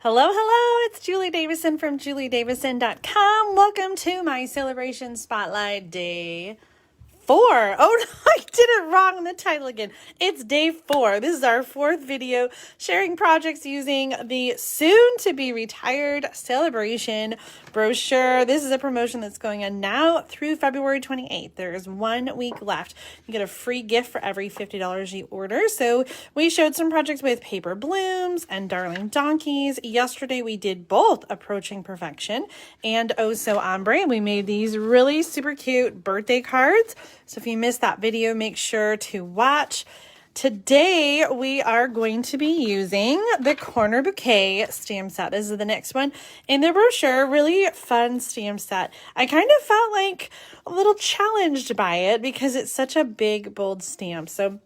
Hello, hello, it's Julie Davison from juliedavison.com. Welcome to my Sale-a-Bration Spotlight Day 4. Oh, no, I did it wrong in the title again. It's day 4. This is our 4th video sharing projects using the soon-to-be retired Sale-a-Bration brochure. This is a promotion that's going on now through February 28th. There is 1 week left. You get a free gift for every $50 you order. So we showed some projects with paper blooms and darling donkeys. Yesterday we did both Approaching Perfection and Oh So Ombre. We made these really super cute birthday cards. So if you missed that video, make sure to watch. Today, we are going to be using the Corner Bouquet stamp set. This is the next one in the brochure. Really fun stamp set. I kind of felt like a little challenged by it because it's such a big, bold stamp. So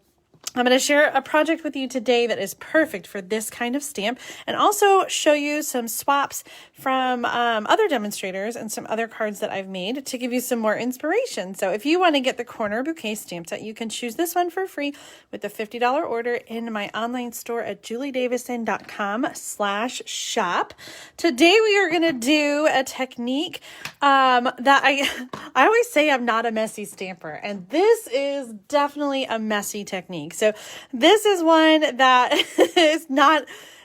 I'm going to share a project with you today that is perfect for this kind of stamp and also show you some swaps from other demonstrators and some other cards that I've made to give you some more inspiration. So if you want to get the Corner Bouquet stamp set, you can choose this one for free with a $50 order in my online store at juliedavison.com/shop. Today we are going to do a technique that I always say I'm not a messy stamper, and this is definitely a messy technique. So this is one that is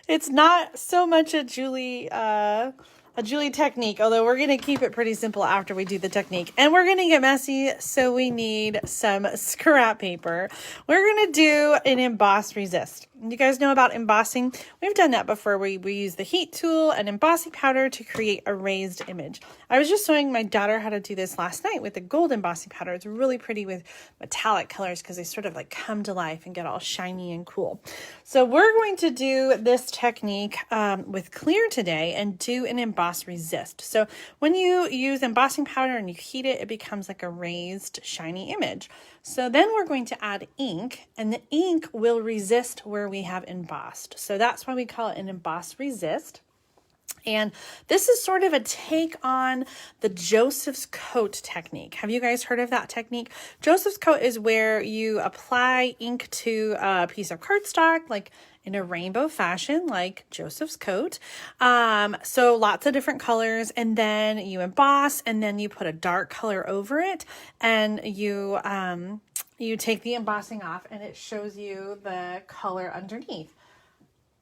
it's not so much a Julie technique, although we're going to keep it pretty simple after we do the technique. And we're going to get messy, so we need some scrap paper. We're going to do an emboss resist. You guys know about embossing? We've done that before. We use the heat tool and embossing powder to create a raised image. I was just showing my daughter how to do this last night with the gold embossing powder. It's really pretty with metallic colors because they sort of like come to life and get all shiny and cool. So we're going to do this technique with clear today and do an emboss resist. So when you use embossing powder and you heat it, it becomes like a raised shiny image. So then we're going to add ink, and the ink will resist where we have embossed. So that's why we call it an emboss resist. And this is sort of a take on the Joseph's coat technique. Have you guys heard of that technique? Joseph's coat is where you apply ink to a piece of cardstock, like in a rainbow fashion, like Joseph's coat. So lots of different colors, and then you emboss, and then you put a dark color over it, and you take the embossing off, and it shows you the color underneath.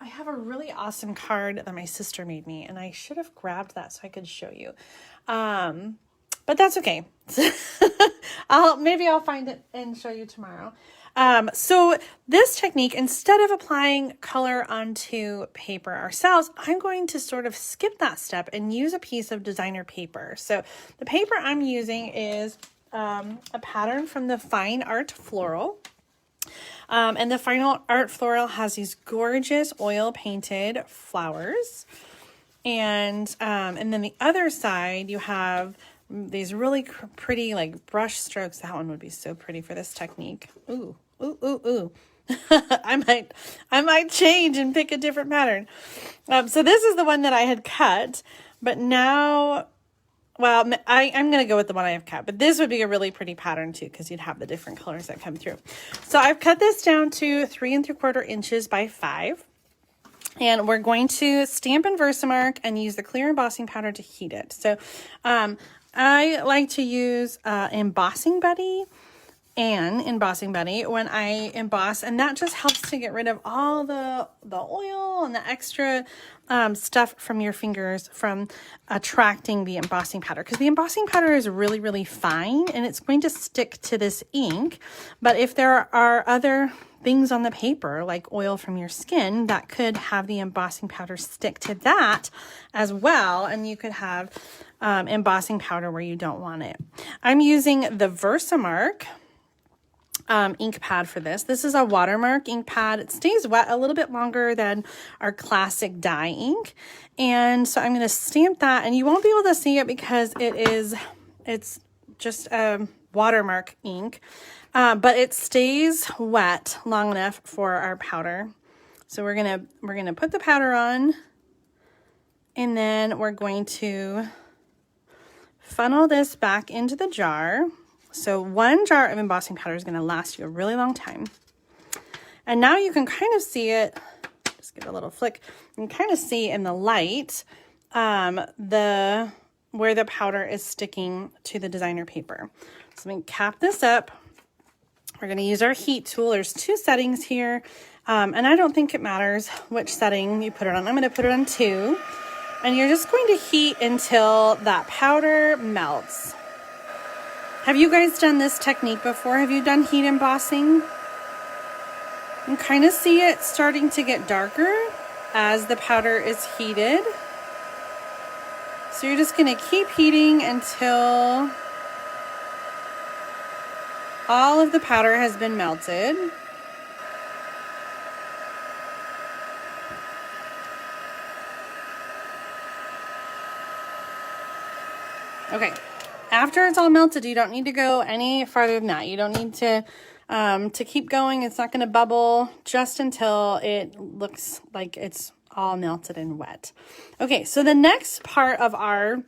I have a really awesome card that my sister made me, and I should have grabbed that so I could show you. But that's okay. Maybe I'll find it and show you tomorrow. So this technique, instead of applying color onto paper ourselves, I'm going to sort of skip that step and use a piece of designer paper. So the paper I'm using is a pattern from the Fine Art Floral. And the Fine Art Floral has these gorgeous oil painted flowers. And then the other side, you have these really pretty like brush strokes. That one would be so pretty for this technique. Ooh, ooh, ooh, ooh. I might change and pick a different pattern. So this is the one that I had cut, but now, well, I'm going to go with the one I have cut, but this would be a really pretty pattern too, because you'd have the different colors that come through. So I've cut this down to 3 3/4 inches by 5. And we're going to stamp in Versamark and use the clear embossing powder to heat it. So I like to use Embossing Buddy when I emboss, and that just helps to get rid of all the oil and the extra stuff from your fingers from attracting the embossing powder, because the embossing powder is really, really fine and it's going to stick to this ink. But if there are other things on the paper like oil from your skin, that could have the embossing powder stick to that as well, and you could have embossing powder where you don't want it. I'm using the Versamark ink pad for this. This is a watermark ink pad. It stays wet a little bit longer than our classic dye ink. And so I'm going to stamp that, and you won't be able to see it because it's just a watermark ink, but it stays wet long enough for our powder. So we're going to put the powder on, and then we're going to funnel this back into the jar. So 1 jar of embossing powder is going to last you a really long time. And now you can kind of see it Just give it a little flick. You can kind of see in the light where the powder is sticking to the designer paper. So I'm going to cap this up. We're going to use our heat tool. There's 2 settings here, and I don't think it matters which setting you put it on. I'm going to put it on 2, and you're just going to heat until that powder melts. Have you guys done this technique before? Have you done heat embossing? You can kind of see it starting to get darker as the powder is heated. So you're just going to keep heating until all of the powder has been melted. Okay, after it's all melted, you don't need to go any farther than that. You don't need to keep going. It's not going to bubble just until it looks like it's all melted and wet. Okay, so the next part of our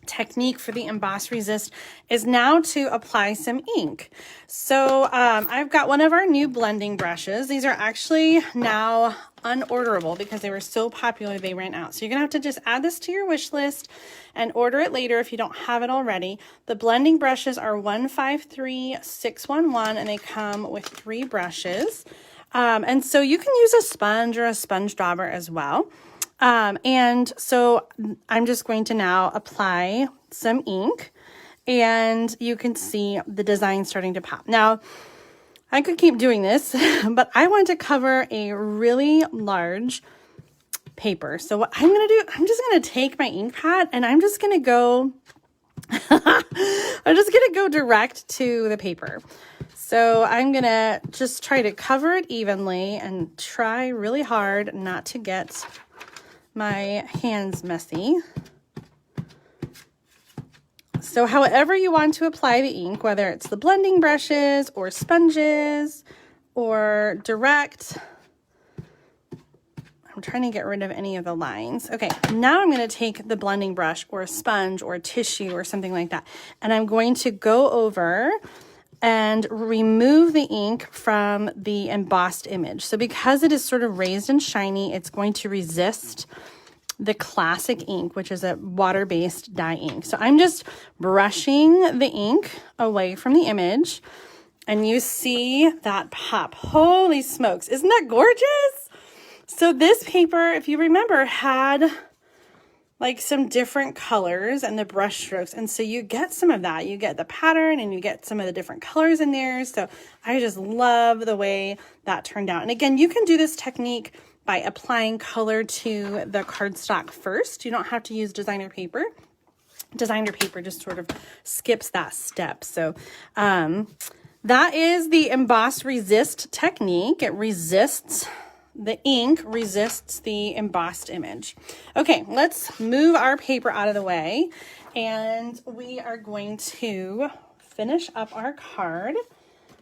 technique for the Emboss Resist is now to apply some ink. So I've got one of our new blending brushes. These are actually now unorderable because they were so popular they ran out. So you're gonna have to just add this to your wish list and order it later if you don't have it already. The blending brushes are 153611 and they come with 3 brushes. And so you can use a sponge or a sponge dauber as well. And so I'm just going to now apply some ink, and you can see the design starting to pop. Now, I could keep doing this, but I want to cover a really large paper. So what I'm going to do, I'm just going to take my ink pad and I'm just going to go, direct to the paper. So I'm going to just try to cover it evenly and try really hard not to get my hands messy. So however you want to apply the ink, whether it's the blending brushes or sponges or direct, I'm trying to get rid of any of the lines. Okay, now I'm going to take the blending brush or a sponge or a tissue or something like that, and I'm going to go over and remove the ink from the embossed image. So because it is sort of raised and shiny, it's going to resist the classic ink, which is a water-based dye ink. So I'm just brushing the ink away from the image, and you see that pop. Holy smokes, isn't that gorgeous? So this paper, if you remember, had like some different colors and the brush strokes. And so you get some of that. You get the pattern and you get some of the different colors in there. So I just love the way that turned out. And again, you can do this technique by applying color to the cardstock first. You don't have to use designer paper. Designer paper just sort of skips that step. So that is the Emboss Resist technique. It resists, the ink resists the embossed image. Okay, let's move our paper out of the way, and we are going to finish up our card.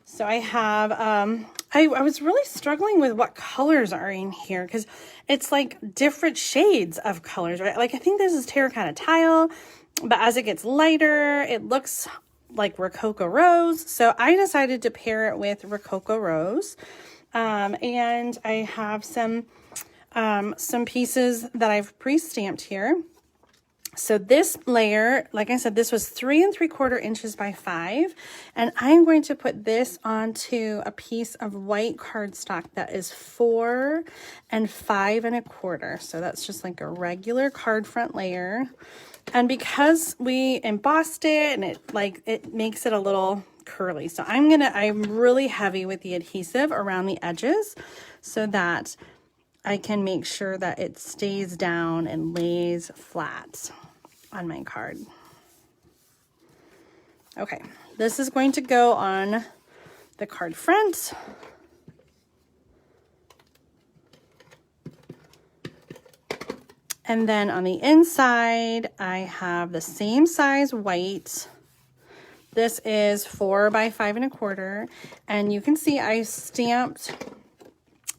So I have, I was really struggling with what colors are in here because it's like different shades of colors, right? Like I think this is terracotta tile, but as it gets lighter, it looks like Rococo Rose. So I decided to pair it with Rococo Rose. And I have some pieces that I've pre-stamped here. So this layer, like I said, this was 3 3/4 inches by 5, and I'm going to put this onto a piece of white cardstock that is 4 5 1/4. So that's just like a regular card front layer. And because we embossed it and it makes it a little curly. So I'm really heavy with the adhesive around the edges so that I can make sure that it stays down and lays flat on my card. Okay, this is going to go on the card front. And then on the inside, I have the same size white. This is 4 by 5 1/4, and you can see I stamped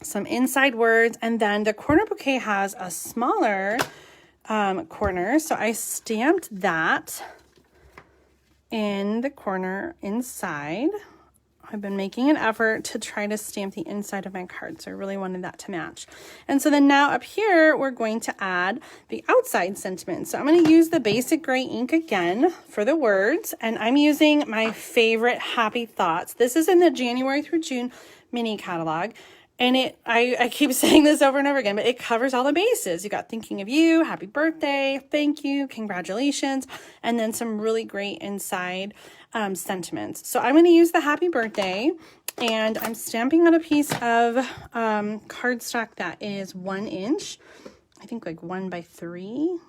some inside words, and then the Corner Bouquet has a smaller corner, so I stamped that in the corner inside. I've been making an effort to try to stamp the inside of my card, so I really wanted that to match. And so then now up here, we're going to add the outside sentiment. So I'm going to use the basic gray ink again for the words, and I'm using my favorite Happy Thoughts. This is in the January through June mini catalog. And I keep saying this over and over again, but it covers all the bases. You got thinking of you, happy birthday, thank you, congratulations, and then some really great inside sentiments. So I'm going to use the happy birthday, and I'm stamping on a piece of cardstock that is 1 inch. I think like 1 by 3.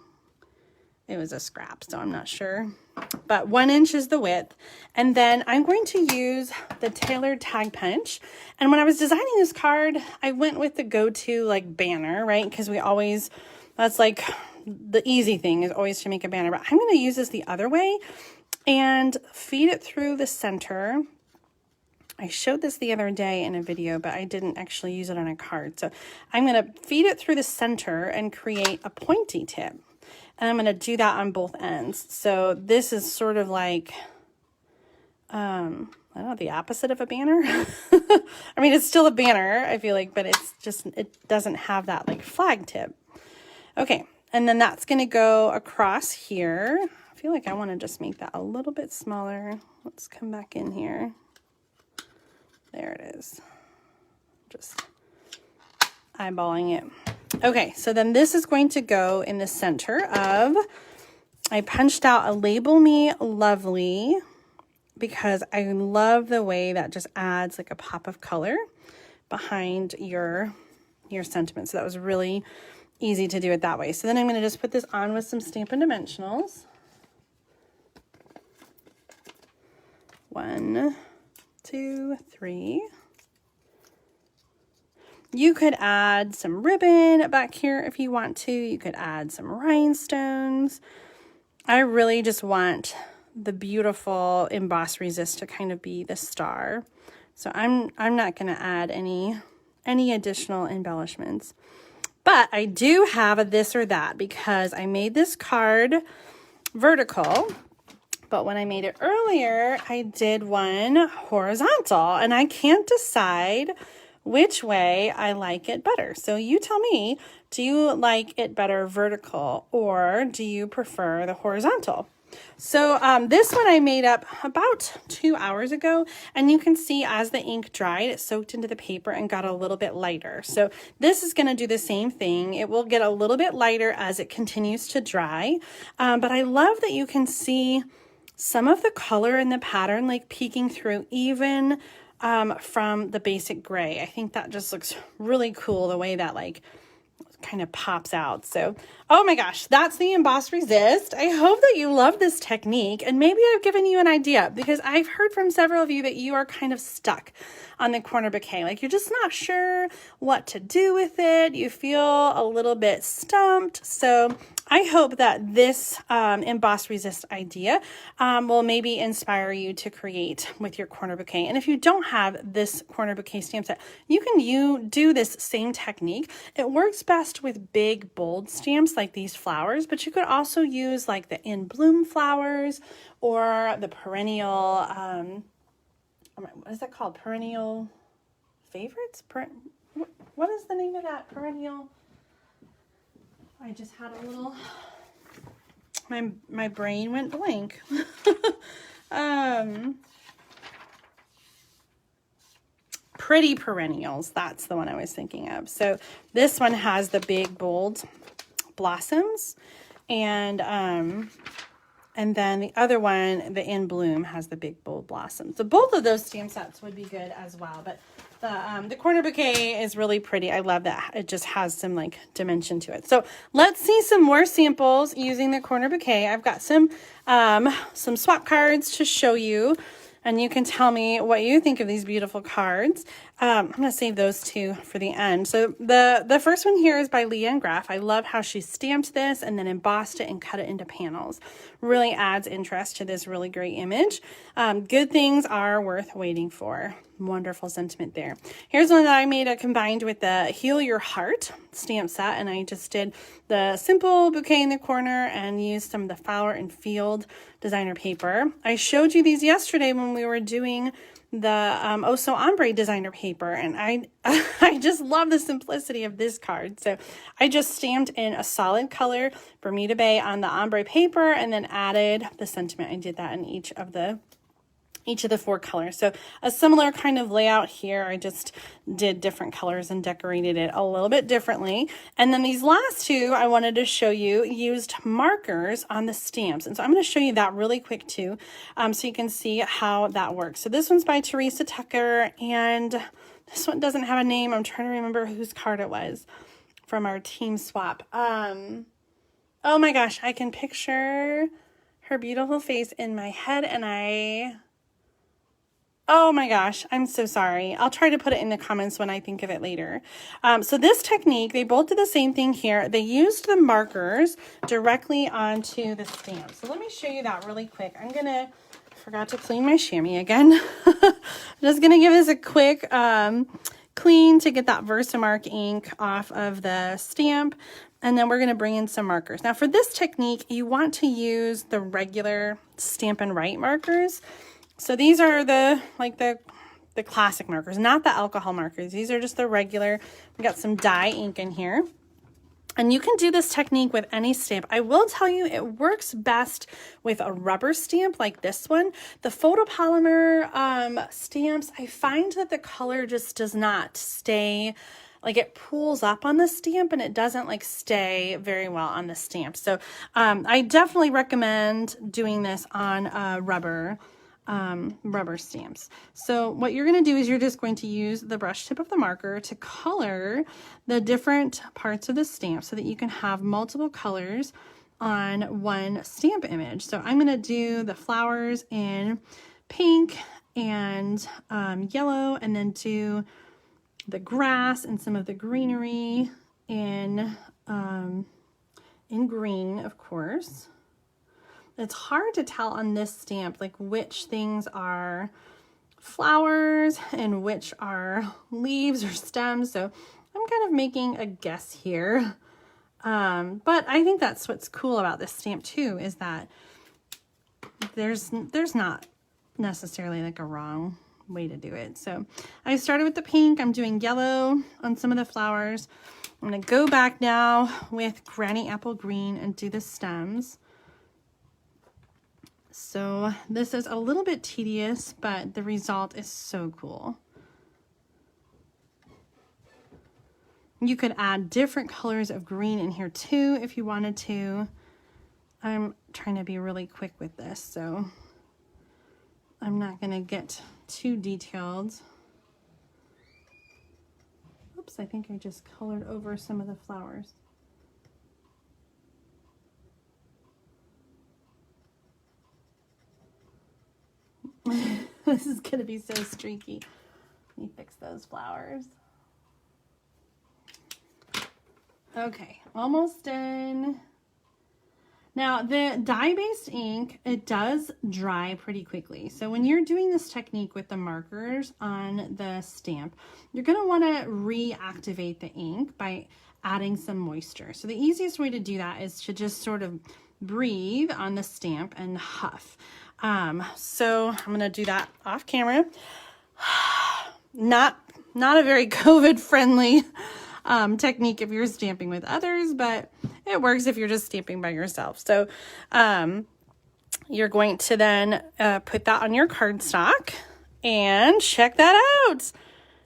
It was a scrap, so I'm not sure. But 1 inch is the width. And then I'm going to use the tailored tag punch. And when I was designing this card, I went with the go-to like banner, right? Because we always, that's like the easy thing is always to make a banner. But I'm going to use this the other way and feed it through the center. I showed this the other day in a video, but I didn't actually use it on a card. So I'm going to feed it through the center and create a pointy tip. And I'm going to do that on both ends. So this is sort of like, I don't know, the opposite of a banner. I mean, it's still a banner, I feel like, but it's just, it doesn't have that like flag tip. Okay, and then that's going to go across here. I feel like I want to just make that a little bit smaller. Let's come back in here. There it is. Just eyeballing it. Okay, so then this is going to go in the center of, I punched out a Label Me Lovely because I love the way that just adds like a pop of color behind your sentiment. So that was really easy to do it that way. So then I'm going to just put this on with some Stampin' Dimensionals. 1, 2, 3. You could add some ribbon back here if you want to. You could add some rhinestones. I really just want the beautiful Emboss Resist to kind of be the star. So I'm not going to add any additional embellishments. But I do have a this or that because I made this card vertical. But when I made it earlier, I did one horizontal, and I can't decide which way I like it better. So you tell me, do you like it better vertical or do you prefer the horizontal? So this one I made up about 2 hours ago, and you can see as the ink dried, it soaked into the paper and got a little bit lighter. So this is going to do the same thing. It will get a little bit lighter as it continues to dry. But I love that you can see some of the color in the pattern like peeking through even from the basic gray. I think that just looks really cool, the way that like kind of pops out. So, oh my gosh, that's the Emboss Resist. I hope that you love this technique, and maybe I've given you an idea, because I've heard from several of you that you are kind of stuck on the Corner Bouquet. Like you're just not sure what to do with it. You feel a little bit stumped. So I hope that this Emboss Resist idea will maybe inspire you to create with your Corner Bouquet. And if you don't have this Corner Bouquet stamp set, you can do this same technique. It works best with big, bold stamps like these flowers, but you could also use like the In Bloom flowers or the perennial, what is that called? Perennial favorites? What is the name of that perennial? I just had a little, my brain went blank. Pretty Perennials, that's the one I was thinking of. So this one has the big bold blossoms, and then the other one, the In Bloom, has the big bold blossoms. So both of those stamp sets would be good as well. But the Corner Bouquet is really pretty. I love that it just has some like dimension to it. So let's see some more samples using the Corner Bouquet. I've got some swap cards to show you, and you can tell me what you think of these beautiful cards. I'm going to save those two for the end. So the first one here is by Leanne Graff. I love how she stamped this and then embossed it and cut it into panels. Really adds interest to this really great image. Good things are worth waiting for. Wonderful sentiment there. Here's one that I made combined with the Heal Your Heart stamp set, and I just did the simple bouquet in the corner and used some of the Flower and Field designer paper. I showed you these yesterday when we were doing the Oh So Ombre designer paper, and I just love the simplicity of this card. So I just stamped in a solid color Bermuda Bay on the ombre paper and then added the sentiment. I did that in each of the 4 colors. So a similar kind of layout here. I just did different colors and decorated it a little bit differently. And then these last 2 I wanted to show you used markers on the stamps. And so I'm going to show you that really quick too, so you can see how that works. So this one's by Teresa Tucker, and this one doesn't have a name. I'm trying to remember whose card it was from our team swap. Oh my gosh, I can picture her beautiful face in my head, and oh my gosh, I'm so sorry. I'll try to put it in the comments when I think of it later. So this technique, they both did the same thing here. They used the markers directly onto the stamp. So let me show you that really quick. Forgot to clean my chamois again. I'm just gonna give this a quick clean to get that Versamark ink off of the stamp. And then we're going to bring in some markers. Now for this technique, you want to use the regular Stampin' Write markers. So these are the classic markers, not the alcohol markers. These are just the regular. We got some dye ink in here. And you can do this technique with any stamp. I will tell you it works best with a rubber stamp like this one. The photopolymer stamps, I find that the color just does not stay, like it pools up on the stamp and it doesn't like stay very well on the stamp. So I definitely recommend doing this on rubber stamps. So what you're going to do is you're just going to use the brush tip of the marker to color the different parts of the stamp so that you can have multiple colors on one stamp image. So I'm going to do the flowers in pink and yellow, and then do the grass and some of the greenery in green, of course. It's hard to tell on this stamp like which things are flowers and which are leaves or stems, so I'm kind of making a guess here. But I think that's what's cool about this stamp too, is that there's not necessarily like a wrong way to do it. So I started with the pink. I'm doing yellow on some of the flowers. I'm going to go back now with Granny Apple Green and do the stems. So this is a little bit tedious, but the result is so cool. You could add different colors of green in here too if you wanted to. I'm trying to be really quick with this, so I'm not going to get too detailed. Oops, I think I just colored over some of the flowers. This is going to be so streaky. Let me fix those flowers. Okay, almost done. Now the dye-based ink, it does dry pretty quickly. So when you're doing this technique with the markers on the stamp, you're going to want to reactivate the ink by adding some moisture. So the easiest way to do that is to just sort of breathe on the stamp and huff. So I'm going to do that off camera. Not a very COVID friendly technique if you're stamping with others, but it works if you're just stamping by yourself. So you're going to then put that on your cardstock and check that out.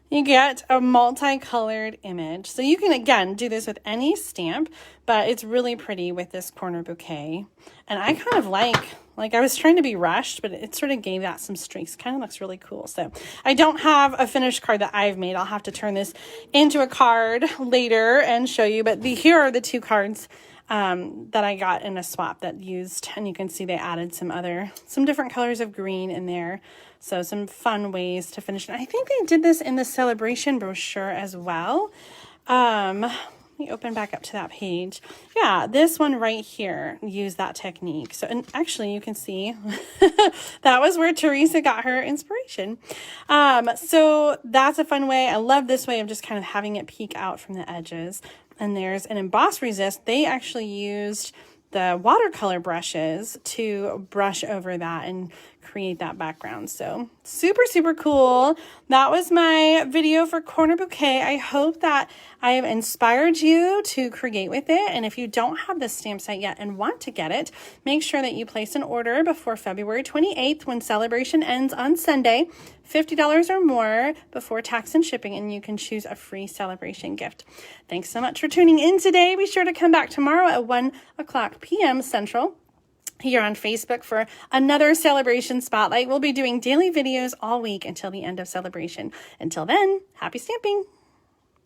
You get a multicolored image. So you can, again, do this with any stamp, but it's really pretty with this Corner Bouquet. And I kind of like I was trying to be rushed, but it sort of gave that some streaks. Kind of looks really cool. So I don't have a finished card that I've made. I'll have to turn this into a card later and show you. But here are the 2 cards that I got in a swap that used, and you can see they added some different colors of green in there. So some fun ways to finish it. I think they did this in the Sale-a-Bration brochure as well. Let me open back up to that page. Yeah, this one right here used that technique. So, and actually you can see that was where Teresa got her inspiration. So that's a fun way. I love this way of just kind of having it peek out from the edges. And there's an Emboss Resist. They actually used the watercolor brushes to brush over that and create that background. So super, super cool. That was my video for Corner Bouquet. I hope that I have inspired you to create with it. And if you don't have this stamp set yet and want to get it, make sure that you place an order before February 28th when Sale-a-Bration ends on Sunday, $50 or more before tax and shipping, and you can choose a free Sale-a-Bration gift. Thanks so much for tuning in today. Be sure to come back tomorrow at 1:00 p.m. Central here on Facebook for another Sale-a-Bration Spotlight. We'll be doing daily videos all week until the end of Sale-a-Bration. Until then, happy stamping!